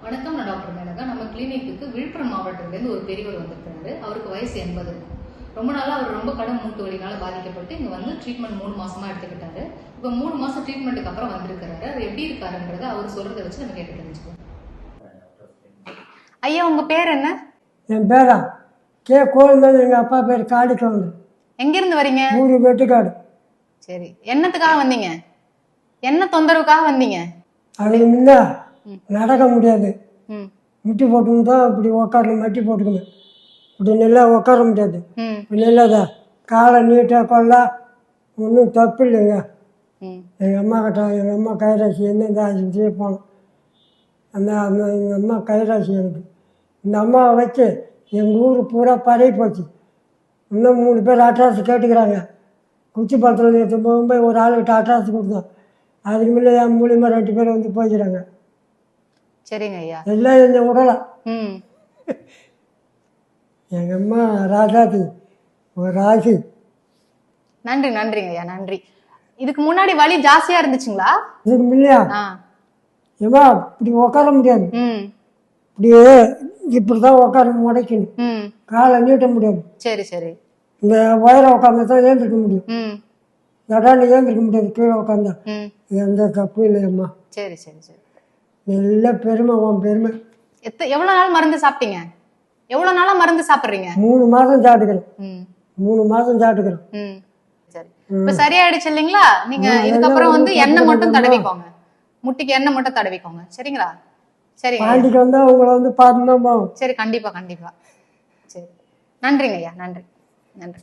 வணக்கம், நான் டாக்டர் மேனகா. நம்ம கிளினிக்கு விழுப்புரம் மாவட்டத்திலேருந்து ஒரு பெரியவர் வந்திருக்காரு. அவருக்கு வயசு 80 இருக்கும். ரொம்ப நாளா அவர் ரொம்ப கடும் மூட்டு வலினால பாதிக்கப்பட்டு இங்க வந்து ட்ரீட்மெண்ட் 3 மாசமா எடுத்துக்கிட்டாரு. இப்போ 3 மாசம் ட்ரீட்மெண்ட்டுக்கு அப்புறம் வந்திருக்காரு. அவர் எப்படி இருக்காருன்றத அவர் சொல்றதை வச்சு நம்ம கேட்டு தெரிஞ்சுக்கலாம். ஐயா, உங்க பேர் என்ன? என் பேரா கே கோவிந்தன். எங்கள் அப்பா பேர் காளிக்கவுண்டர். எங்கிருந்து வரீங்க? ஊரு வெட்டுக்காடு. சரி, என்னத்துக்காக வந்தீங்க? என்ன தொந்தரவுக்காக வந்தீங்க? அதுக்கு முன்ன நடக்க முடியாது. முட்டி போட்டுன்னு தான் இப்படி உக்காரணும், மட்டி போட்டுக்கணும். இப்படி நல்லா உட்கார முடியாது. நல்லாதா காலை நீட்டாக கொள்ளா ஒன்றும் தப்பு இல்லைங்க. எங்கள் அம்மா கிட்ட எங்கள் அம்மா கைராசி எந்தெந்த ஆஸ்பத்திரியே போனோம். எங்கள் அம்மா கைராசி எனக்கு. இந்த அம்மாவை வச்சு எங்கள் ஊர் பூரா பரவி போச்சு. இன்னும் 3 பேர் அட்ராஸ் கேட்டுக்கிறாங்க. குச்சி பழத்தில் நேற்று போகும்போது ஒரு ஆளுக்கிட்ட அட்ராஸ் கொடுத்தோம். அதுக்கு முன்னே என் மூலியமாக 2 பேர் வந்து போய்க்கிறாங்க. சரிங்க ஐயா. எல்லாம் என்னை விடலாம். எங்கள் அம்மா ராஜாதி ஒரு ராசி. நன்றி நன்றிங்க ஐயா, நன்றி. இதுக்கு முன்னாடி வலி ஜாஸ்தியா இருந்துச்சுங்களா? இதுக்கு முன்னையா ஏமா இப்படி உட்கார முடியாது. இப்படியே இப்படி தான் உட்கார முடைக்கணும். காலை நீட்ட முடியாது. சரி சரி. இந்த உயரம் உட்காந்து தான் ஏந்திருக்க முடியும். இடாண்டு ஏந்திருக்க முடியாது. கீழே உட்காந்தா எந்த தப்பும் இல்லையம்மா. சரி சரி சரி. நல்ல பெருமை, உன் பெருமை. எவ்வளவு நாள் மருந்து சாப்பிட்டீங்க? எவ்வளவு நாளா மருந்து சாப்பிடுறீங்க? 3 மாதம் சாப்பிட்டுக்கிறேன். 3 மாதம் சாப்பிட்டுக்கிறேன். சரி, இப்ப சரியாயிடுச்சு இல்லைங்களா? நீங்க இதுக்கப்புறம் வந்து எண்ணெய் மட்டும் தடவிக்கோங்க. முட்டிக்கு எண்ணெய் மட்டும் தடவிக்கோங்க. சரிங்களா? சரி, பாண்டிக்கு வந்தா உங்களை வந்து பார்த்துதான் போவோம். சரி, கண்டிப்பா கண்டிப்பா. சரி, நன்றிங்க ஐயா, நன்றி நன்றி.